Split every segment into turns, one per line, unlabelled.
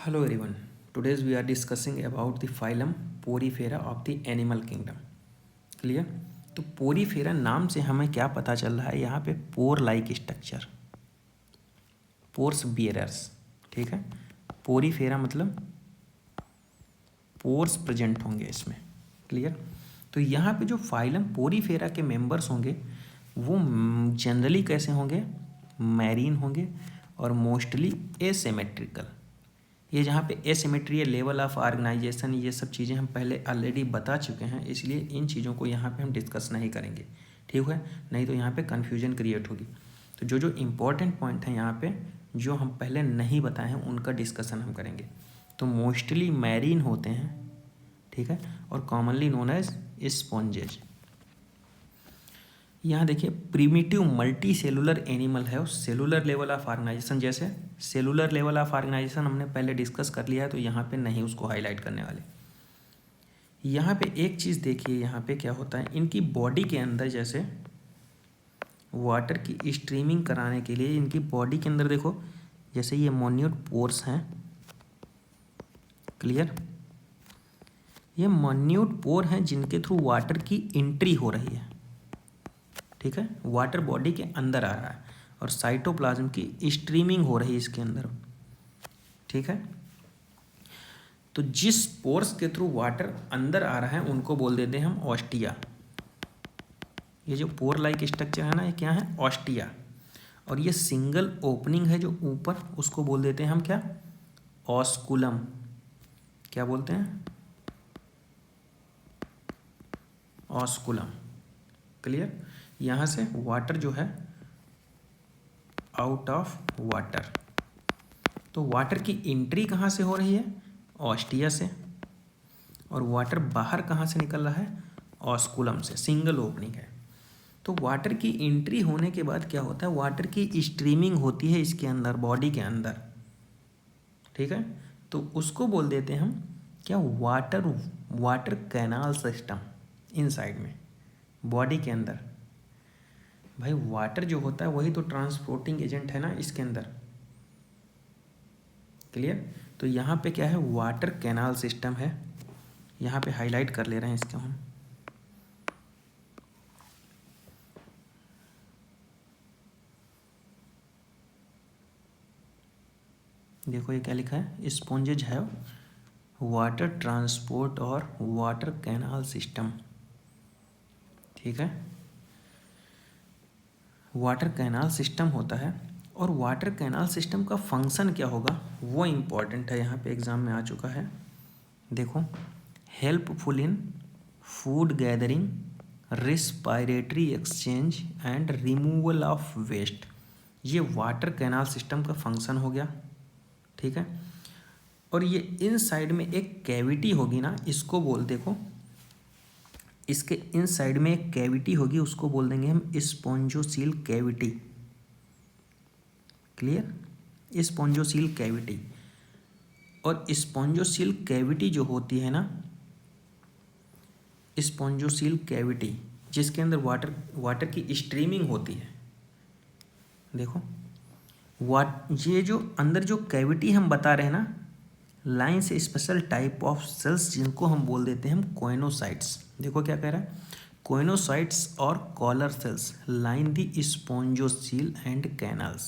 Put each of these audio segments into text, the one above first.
Hello everyone. Today's we are discussing about the phylum Porifera of the animal kingdom. Clear? तो Porifera नाम से हमें क्या पता चल रहा है यहाँ पे pore like structure, pores bearers. ठीक है, पोरीफेरा मतलब पोर्स प्रेजेंट होंगे इसमें. क्लियर? तो यहाँ पे जो फाइलम पोरीफेरा के मेंबर्स होंगे वो जनरली कैसे होंगे, मैरीन होंगे और मोस्टली एसिमेट्रिकल. ये जहाँ पे एसिमेट्री है, लेवल ऑफ ऑर्गेनाइजेशन, ये सब चीज़ें हम पहले ऑलरेडी बता चुके हैं, इसलिए इन चीज़ों को यहाँ पे हम डिस्कस नहीं करेंगे. ठीक है, नहीं तो यहाँ पे कन्फ्यूजन क्रिएट होगी. तो जो जो इम्पोर्टेंट पॉइंट हैं यहाँ पे जो हम पहले नहीं बताए हैं उनका डिस्कशन हम करेंगे. तो मोस्टली मैरीन होते हैं, ठीक है, और कॉमनली नोन एज स्पॉन्जेज. यहाँ देखिए प्रीमिटिव मल्टी सेलुलर एनिमल है और सेलुलर लेवल ऑफ ऑर्गेनाइजेशन, जैसे सेलुलर लेवल ऑफ ऑर्गेनाइजेशन हमने पहले डिस्कस कर लिया है तो यहाँ पे नहीं उसको हाईलाइट करने वाले. यहाँ पे एक चीज़ देखिए, यहाँ पे क्या होता है, इनकी बॉडी के अंदर जैसे वाटर की स्ट्रीमिंग कराने के लिए इनकी बॉडी के अंदर देखो जैसे ये मोन्यूट पोर्स हैं. क्लियर? ये मोन्यूट पोर हैं जिनके थ्रू वाटर की एंट्री हो रही है. ठीक है, वाटर बॉडी के अंदर आ रहा है और साइटोप्लाज्म की स्ट्रीमिंग हो रही है इसके अंदर. ठीक है, तो जिस पोर्स के थ्रू वाटर अंदर आ रहा है उनको बोल देते हैं हम ऑस्टिया. ये जो पोर लाइक स्ट्रक्चर है ना, ये क्या है, ऑस्टिया. और ये सिंगल ओपनिंग है जो ऊपर, उसको बोल देते हैं हम क्या, ऑस्कुलम. क्या बोलते हैं, ऑस्कुलम. क्लियर? यहाँ से वाटर जो है आउट ऑफ वाटर, तो वाटर की एंट्री कहाँ से हो रही है, ऑस्टिया से, और वाटर बाहर कहाँ से निकल रहा है, ऑस्कुलम से. सिंगल ओपनिंग है. तो वाटर की एंट्री होने के बाद क्या होता है, वाटर की स्ट्रीमिंग होती है इसके अंदर, बॉडी के अंदर. ठीक है, तो उसको बोल देते हैं हम क्या, वाटर कैनाल सिस्टम इनसाइड में, बॉडी के अंदर. भाई वाटर जो होता है वही तो ट्रांसपोर्टिंग एजेंट है ना इसके अंदर. क्लियर? तो यहाँ पे क्या है, वाटर कैनाल सिस्टम है. यहाँ पे हाईलाइट कर ले रहे हैं इसको हम. देखो ये क्या लिखा है, स्पॉन्जेज है वाटर ट्रांसपोर्ट और वाटर कैनाल सिस्टम. ठीक है, वाटर कैनाल सिस्टम होता है. और वाटर कैनाल सिस्टम का फंक्शन क्या होगा वो इम्पॉर्टेंट है, यहाँ पे एग्ज़ाम में आ चुका है. देखो, helpful in food gathering, respiratory exchange and removal of waste. ये वाटर कैनाल सिस्टम का फंक्शन हो गया. ठीक है, और ये इन साइड में एक कैविटी होगी ना, इसको बोल, देखो इसके इन साइड में एक कैविटी होगी, उसको बोल देंगे हम spongocoel cavity. Clear? Spongocoel cavity. और स्पॉन्जोसील कैविटी जो होती है ना, स्पॉन्जोसील कैविटी जिसके अंदर वाटर की स्ट्रीमिंग होती है. देखो ये जो अंदर जो कैविटी हम बता रहे हैं ना, लाइन से स्पेशल टाइप ऑफ सेल्स जिनको हम बोल देते हैं हम कोइनोसाइट्स. देखो क्या कह रहा है, कोइनोसाइट्स और collar cells line the spongocoel and canals.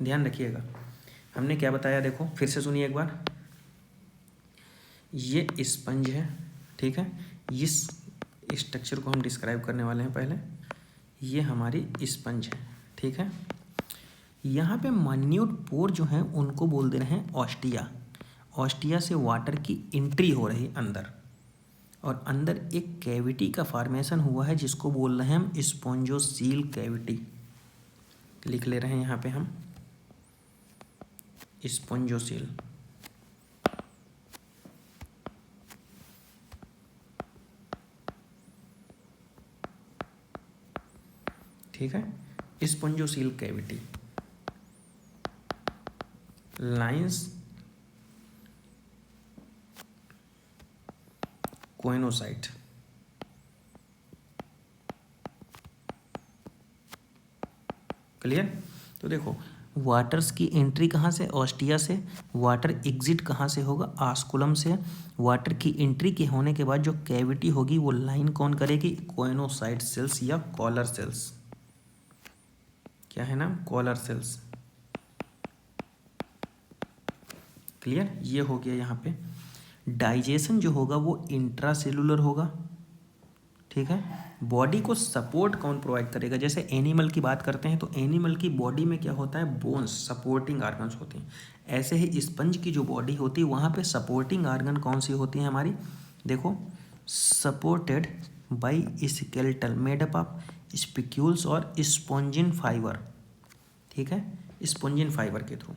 ध्यान रखिएगा हमने क्या बताया, देखो फिर से सुनिए एक बार. ये स्पंज है. ठीक है, इस स्ट्रक्चर को हम डिस्क्राइब करने वाले हैं पहले. ये हमारी स्पंज है. ठीक है, यहाँ पे माइन्यूट पोर जो हैं उनको बोल दे रहे हैं ऑस्टिया. ऑस्टिया से वाटर की एंट्री हो रही अंदर, और अंदर एक कैविटी का फॉर्मेशन हुआ है जिसको बोल रहे हैं हम स्पॉन्जोसील कैविटी. लिख ले रहे हैं यहाँ पे हम स्पॉन्जोसील. ठीक है, spongocoel cavity lines coenocyte. Clear? तो देखो वाटर्स की एंट्री कहाँ से, ऑस्टिया से। वाटर एग्जिट कहाँ से होगा, आस्कुलम से। वाटर की एंट्री के होने के बाद जो कैविटी होगी वो लाइन कौन करेगी, कोइनोसाइट सेल्स या कॉलर सेल्स। क्या है नाम, कॉलर सेल्स। क्लियर, ये हो गया यहाँ पे। डाइजेशन जो होगा वो इंट्रासेलुलर होगा, ठीक है। बॉडी को सपोर्ट कौन प्रोवाइड करेगा, जैसे एनिमल की बात करते हैं तो एनिमल की बॉडी में क्या होता है, बोन्स सपोर्टिंग ऑर्गन्स होती हैं। ऐसे ही स्पंज की जो बॉडी होती है वहाँ पे सपोर्टिंग ऑर्गन कौन सी होती है हमारी, देखो, supported by skeletal made up of spicules और स्पॉन्जिन फाइबर, ठीक है, स्पॉन्जिन फाइबर के थ्रू।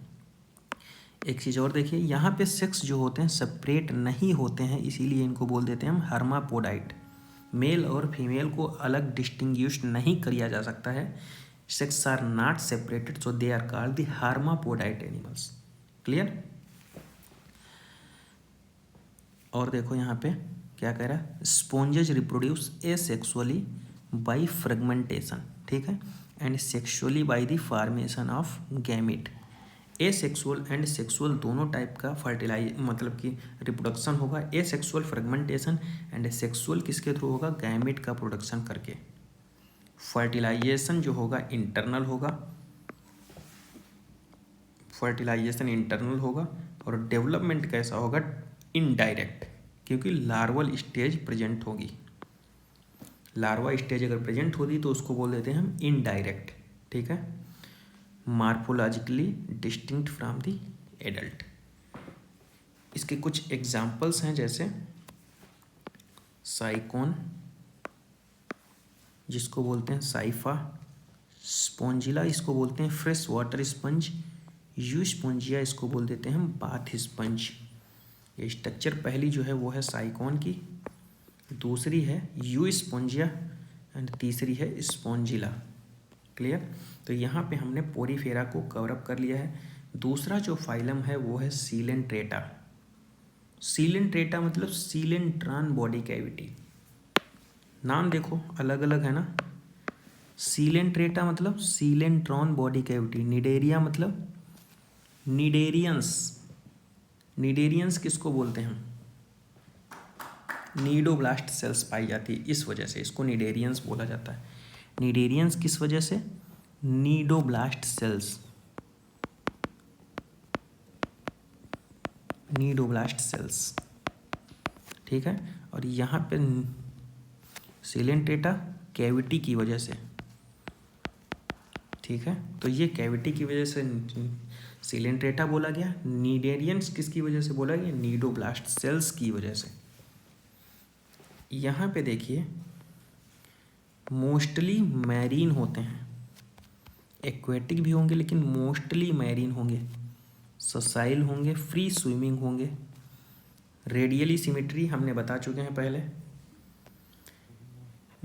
एक चीज़ और देखिए, यहाँ पे सेक्स जो होते हैं सेपरेट नहीं होते हैं, इसीलिए इनको बोल देते हैं हम हर्मापोडाइट। मेल और फीमेल को अलग डिस्टिंग्विश नहीं किया जा सकता है। Sex are not separated, so they are called the hermaphrodite animals. Clear. और देखो यहाँ पे क्या कह रहा है, sponges reproduce asexually by fragmentation, ठीक है, and sexually by the formation of gamete. Asexual and sexual दोनों टाइप का फर्टिलाइज मतलब कि रिप्रोडक्शन होगा। एसेक्सुअल फ्रेगमेंटेशन एंड सेक्सुअल किसके थ्रू होगा, गैमेट का प्रोडक्शन करके। फर्टिलाइजेशन जो होगा इंटरनल होगा, फर्टिलाइजेशन इंटरनल होगा। और डेवलपमेंट कैसा होगा, इनडायरेक्ट, क्योंकि लार्वल स्टेज प्रेजेंट होगी। लार्वा स्टेज अगर प्रेजेंट होती तो उसको बोल देते हैं हम इनडायरेक्ट, ठीक है। Morphologically distinct from the adult. इसके कुछ एग्जाम्पल्स हैं, जैसे साइकोन जिसको बोलते हैं साइफा, स्पॉन्जिला इसको बोलते हैं fresh water sponge, you Spongia इसको बोल देते हैं हम बाथ स्पंज। ये स्ट्रक्चर पहली जो है वो है साइकोन की, दूसरी है यू स्पॉन्जिया एंड तीसरी है स्पॉन्जिला। क्लियर। तो यहाँ पे हमने पोरीफेरा को कवर अप कर लिया है। दूसरा जो फाइलम है वो है सीलेंट्रेटा। सीलेंट्रेटा मतलब सीलेंट्रॉन बॉडी कैविटी। नाम देखो अलग अलग है ना। सीलेंट्रेटा मतलब सीलेंट्रॉन बॉडी कैविटी। निडेरिया मतलब निडेरियंस। निडेरियंस किसको बोलते हैं, नीडोब्लास्ट सेल्स पाई जाती है, इस वजह से इसको निडेरियंस बोला जाता है। निडेरियंस किस वजह से, नीडोब्लास्ट सेल्स, नीडोब्लास्ट सेल्स, ठीक है। और यहाँ पे सीलेंट्रेटा कैविटी की वजह से, ठीक है। तो ये कैविटी की वजह से सीलेंट्रेटा बोला गया। निडेरियंस किसकी वजह से बोला गया, नीडोब्लास्ट सेल्स की वजह से। यहाँ पे देखिए मोस्टली मैरीन होते हैं, एक्वेटिक भी होंगे लेकिन मोस्टली मैरीन होंगे, ससाइल होंगे, फ्री स्विमिंग होंगे। रेडियली सिमेट्री हमने बता चुके हैं पहले।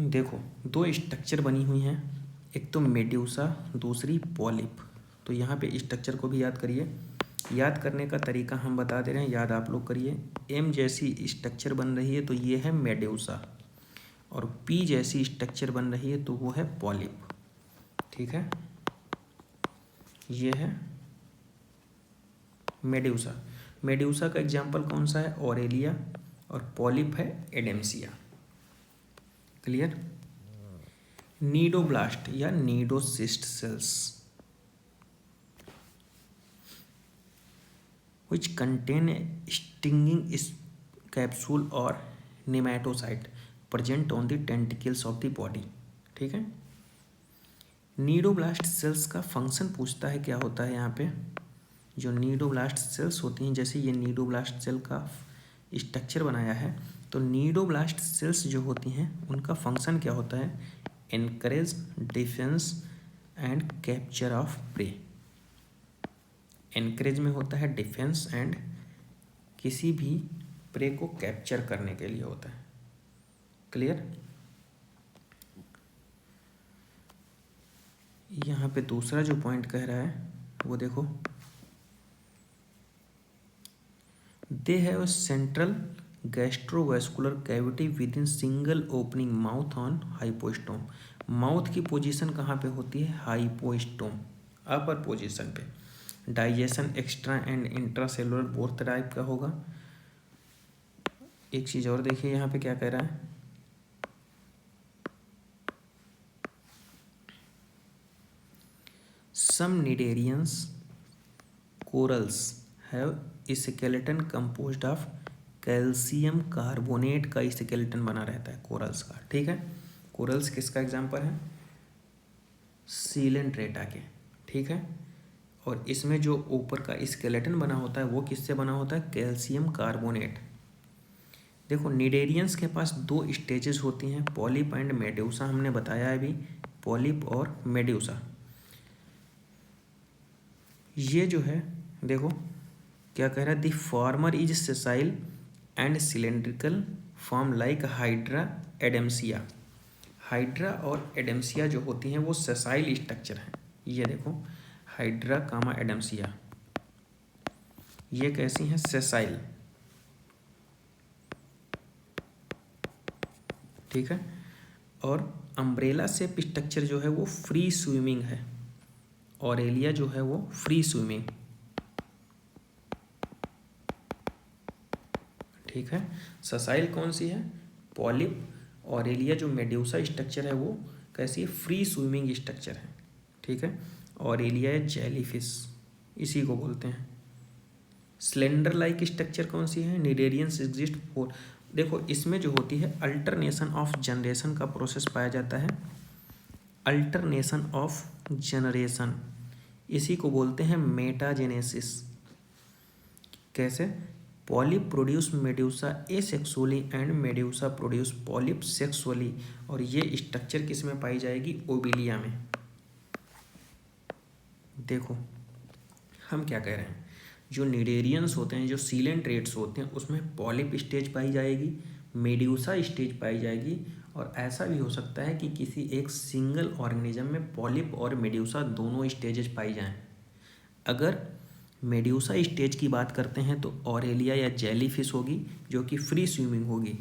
देखो दो स्ट्रक्चर बनी हुई हैं, एक तो मेड्यूसा, दूसरी पॉलिप। तो यहाँ पे स्ट्रक्चर को भी याद करिए। याद करने का तरीका हम बता दे रहे हैं, याद आप लोग करिए। एम जैसी स्ट्रक्चर बन रही है तो ये है मेड्यूसा, और पी जैसी स्ट्रक्चर बन रही है तो वो है पॉलिप, ठीक है। ये है मेड्यूसा। मेड्यूसा का एग्जाम्पल कौन सा है, ऑरेलिया, और पॉलिप है एडेम्सिया। क्लियर। नीडोब्लास्ट या cnidocyst sales which contain a stinging capsule or nematocyte present on the tentacles of the body, ठीक है। नीडोब्लास्ट सेल्स का फंक्शन पूछता है क्या होता है यहाँ पे। जो नीडोब्लास्ट सेल्स होती हैं, जैसे ये नीडोब्लास्ट सेल का स्ट्रक्चर बनाया है, तो नीडोब्लास्ट सेल्स जो होती हैं उनका फंक्शन क्या होता है, anchorage, defence and capture of prey. Anchorage में होता है डिफेंस एंड किसी भी प्रे को कैप्चर करने के लिए होता है। क्लियर। यहाँ पे दूसरा जो पॉइंट कह रहा है वो देखो, they have central gastrovascular cavity with in single opening mouth on hypostome. Mouth की पोजीशन कहाँ पे होती है, हाइपोस्टोम। अपर पोजीशन पे। Digestion extra and intracellular both type का होगा। एक चीज़ और देखिए यहाँ पे क्या कह रहा है, some cnidarians corals have skeleton composed of calcium carbonate का स्केलेटन बना रहता है कोरल्स का। ठीक है, कोरल्स किसका एग्जांपल है, सीलेंट्रेटा के। ठीक है, और इसमें जो ऊपर का स्केलेटन बना होता है वो किससे बना होता है, कैल्शियम कार्बोनेट। देखो निडेरियंस के पास दो स्टेजेस होती हैं, पॉलिप एंड मेड्यूसा, हमने बताया है अभी, पॉलिप और मेड्यूसा। ये जो है देखो क्या कह रहा है, the former is sessile and cylindrical form like hydra एडेम्सिया। Hydra और एडेम्सिया जो होती हैं वो सेसाइल स्ट्रक्चर हैं। ये देखो हाइड्रा कामा एडेम्सिया, ये कैसी हैं, सेसाइल। ठीक है, और अम्ब्रेला शेप स्ट्रक्चर जो है वो फ्री स्विमिंग है, ऑरेलिया जो है वो फ्री स्विमिंग। ठीक है, ससाइल कौन सी है, पॉलिप। ऑरेलिया जो मेड्यूसा स्ट्रक्चर है वो कैसी है, फ्री स्विमिंग स्ट्रक्चर है। ठीक है, ऑरेलिया या जेलीफिश इसी को बोलते हैं। स्लेंडर लाइक स्ट्रक्चर कौन सी है, निडेरियंस एग्जिस्ट फोर। देखो इसमें जो होती है अल्टरनेशन ऑफ जनरेशन का प्रोसेस पाया जाता है, अल्टरनेशन ऑफ जनरेशन, इसी को बोलते हैं मेटाजेनेसिस। कैसे, polyp produce medusa asexually and medusa produce polyp sexually, और ये स्ट्रक्चर किस में पाई जाएगी, ओबिलिया में। देखो हम क्या कह रहे हैं, जो निडेरियंस होते हैं, जो सीलेंट्रेट्स होते हैं, उसमें पॉलिप स्टेज पाई जाएगी, मेड्यूसा स्टेज पाई जाएगी, और ऐसा भी हो सकता है कि किसी एक सिंगल ऑर्गेनिज्म में पॉलिप और मेड्यूसा दोनों स्टेजेस पाई जाएं। अगर मेड्यूसा स्टेज की बात करते हैं तो ऑरेलिया या जेलीफिश होगी जो कि फ्री स्विमिंग होगी।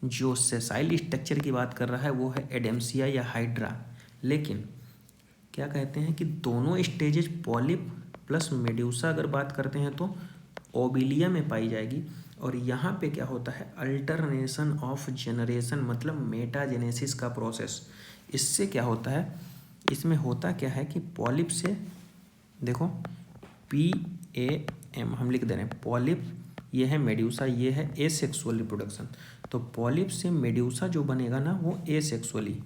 जो सेसाइल स्ट्रक्चर की बात कर रहा है वो है एडेम्सिया या हाइड्रा। लेकिन क्या कहते हैं कि दोनों स्टेजेस पॉलिप प्लस मेड्यूसा अगर बात करते हैं तो ओबिलिया में पाई जाएगी। और यहाँ पे क्या होता है, अल्टरनेशन ऑफ जनरेशन, मतलब मेटाजेनेसिस का प्रोसेस। इससे क्या होता है, इसमें होता क्या है कि पॉलिप से, देखो PAM हम लिख दे रहे हैं, पॉलिप ये है, मेड्यूसा ये है, एसेक्सुअल रिप्रोडक्शन। तो पॉलिप से मेड्यूसा जो बनेगा ना वो एसेक्सुअली,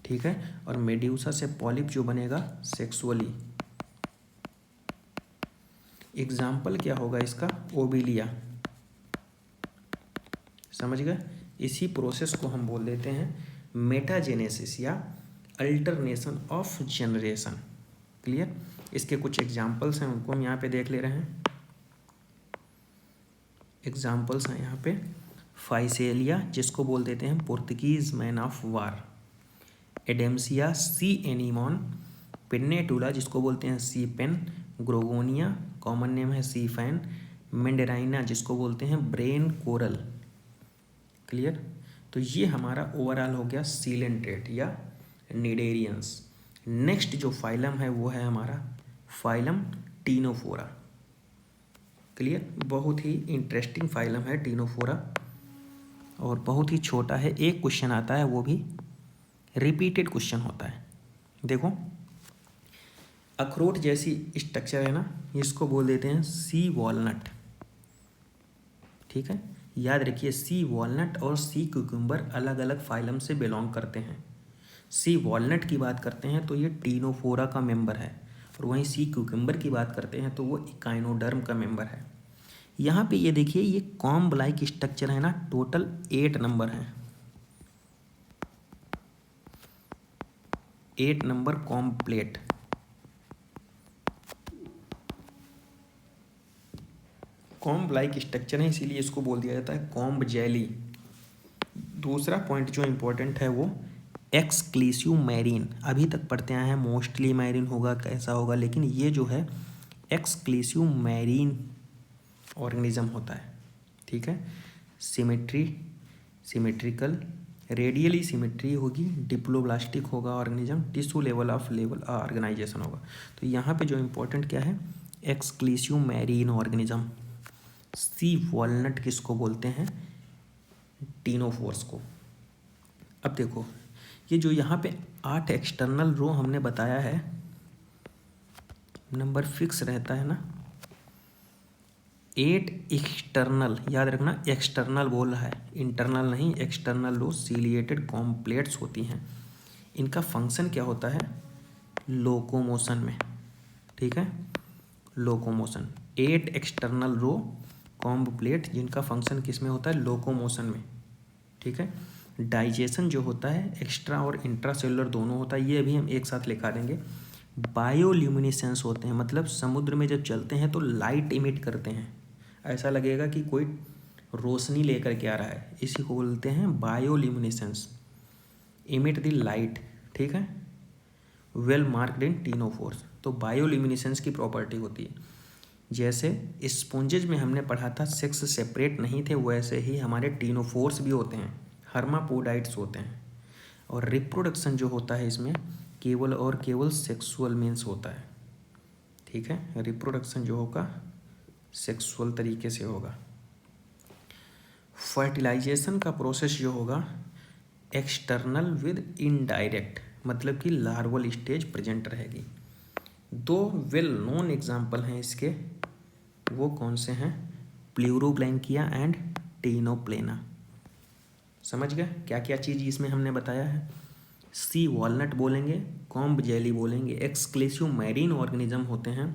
ठीक है, और मेड्यूसा से पॉलिप जो बनेगा सेक्सुअली। एग्जाम्पल क्या होगा इसका, ओबिलिया। समझ गए, इसी प्रोसेस को हम बोल देते हैं मेटाजेनेसिस या अल्टरनेशन ऑफ जनरेशन। क्लियर, इसके कुछ एग्जाम्पल्स हैं, उनको हम यहाँ पे देख ले रहे हैं। एग्जाम्पल्स हैं यहाँ पे, फाइसेलिया जिसको बोल देते हैं Portuguese man of war, Adamsia sea anemone, Pennatula जिसको बोलते हैं sea pen, Gorgonia common name है सी फैन, मेंडेराइना जिसको बोलते हैं ब्रेन कोरल। क्लियर, तो ये हमारा ओवरऑल हो गया सीलेंट्रेट या निडेरियंस। नेक्स्ट जो फाइलम है वो है हमारा फाइलम टीनोफोरा। क्लियर, बहुत ही इंटरेस्टिंग फाइलम है टीनोफोरा, और बहुत ही छोटा है। एक क्वेश्चन आता है वो भी रिपीटेड क्वेश्चन होता है। देखो अखरोट जैसी स्ट्रक्चर है ना, इसको बोल देते हैं सी वॉलनट। ठीक है, याद रखिए सी वॉलनट और सी क्यूकम्बर अलग अलग फाइलम से बिलोंग करते हैं। सी वॉलनट की बात करते हैं तो ये टीनोफोरा का मेंबर है, और वहीं सी क्यूकम्बर की बात करते हैं तो वो इकाइनोडर्म का मेंबर है। यहाँ पे ये देखिए ये कॉम्ब लाइक स्ट्रक्चर है ना, टोटल 8 नंबर हैं, 8 number comb plate. Comb like structure है इसीलिए इसको बोल दिया जाता है कॉम्ब जेली। दूसरा पॉइंट जो इम्पोर्टेंट है वो एक्सक्लूसिव मैरीन, अभी तक पढ़ते आए हैं मोस्टली मैरीन होगा कैसा होगा, लेकिन ये जो है एक्सक्लूसिव मैरीन ऑर्गेनिज्म होता है। ठीक है, सिमेट्रिकल रेडियली सिमेट्री होगी, डिप्लोब्लास्टिक होगा ऑर्गेनिज्म, टिश्यू लेवल ऑर्गेनाइजेशन होगा। तो यहाँ पे जो इम्पोर्टेंट क्या है, एक्सक्लूसिव मैरीन ऑर्गेनिज्म। सी वॉलनट किसको बोलते हैं, टीनोफोर्स को। अब देखो ये जो यहाँ पे 8 एक्सटर्नल रो हमने बताया है, नंबर फिक्स रहता है ना, 8 एक्सटर्नल, याद रखना एक्सटर्नल बोल रहा है, इंटरनल नहीं, एक्सटर्नल रो सीलिएटेड कॉम्प्लेट्स होती हैं। इनका फंक्शन क्या होता है, लोकोमोशन में, ठीक है, लोकोमोशन। 8 एक्सटर्नल रो कॉम्प्लेट जिनका फंक्शन किस में होता है, लोकोमोशन में, ठीक है। डाइजेशन जो होता है एक्स्ट्रा और इंट्रा सेलुलर दोनों होता है, ये भी हम एक साथ लिखा देंगे। बायोल्यूमिनेसेंस होते हैं, मतलब समुद्र में जब चलते हैं तो लाइट इमिट करते हैं, ऐसा लगेगा कि कोई रोशनी लेकर के आ रहा है, इसी को बोलते हैं बायोल्यूमिनेसेंस, इमिट द लाइट, ठीक है। वेल मार्क्ड इन टीनोफोर्स, तो बायोल्यूमिनेसेंस की प्रॉपर्टी होती है। जैसे स्पॉन्जेज में हमने पढ़ा था सेक्स सेपरेट नहीं थे, वैसे ही हमारे टीनोफोर्स भी होते हैं, हर्मापोडाइट्स होते हैं। और रिप्रोडक्शन जो होता है इसमें केवल और केवल सेक्सुअल मीन्स होता है, ठीक है। रिप्रोडक्शन जो होगा सेक्सुअल तरीके से होगा। फर्टिलाइजेशन का प्रोसेस जो होगा एक्सटर्नल विद इनडायरेक्ट, मतलब कि लार्वल स्टेज प्रेजेंट रहेगी। 2 वेल नोन एग्जाम्पल हैं इसके, वो कौन से हैं, प्लूरोब्लैंकिया एंड टीनोप्लेना। समझ गए क्या क्या चीज़ इसमें हमने बताया है। सी वॉलनट बोलेंगे, कॉम्ब जेली बोलेंगे, एक्सक्लूसिव मैरीन ऑर्गेनिज्म होते हैं,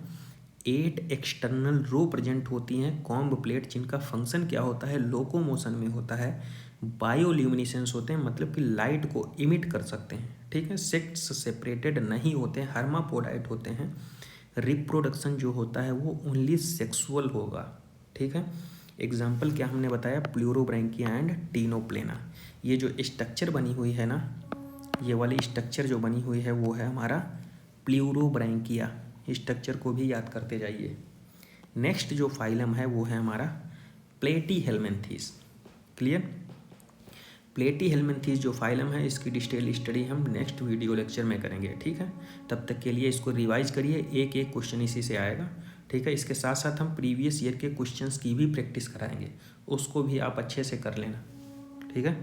8 एक्सटर्नल रो प्रेजेंट होती हैं, कॉम्ब प्लेट जिनका फंक्शन क्या होता है, लोकोमोशन में होता है, बायोल्यूमिनेसेंस होते हैं, मतलब कि लाइट को इमिट कर सकते हैं, ठीक है। सेक्स सेपरेटेड नहीं होते, हर्मापोडाइट होते हैं। रिप्रोडक्शन जो होता है वो ओनली सेक्सुअल होगा, ठीक है। एग्जाम्पल क्या हमने बताया, प्लूरोब्रैंकिया एंड टीनोप्लेना। ये जो स्ट्रक्चर बनी हुई है ना, ये वाली स्ट्रक्चर जो बनी हुई है वो है हमारा प्लूरोब्रैंकिया, स्ट्रक्चर को भी याद करते जाइए। नेक्स्ट जो फाइलम है वो है हमारा प्लेटीहेल्मिन्थीस, क्लियर। प्लेटीहेल्मिन्थीस जो फाइलम है इसकी डिटेल स्टडी हम नेक्स्ट वीडियो लेक्चर में करेंगे, ठीक है। तब तक के लिए इसको रिवाइज करिए, एक एक क्वेश्चन इसी से आएगा, ठीक है। इसके साथ साथ हम प्रीवियस ईयर के क्वेश्चंस की भी प्रैक्टिस कराएंगे, उसको भी आप अच्छे से कर लेना, ठीक है।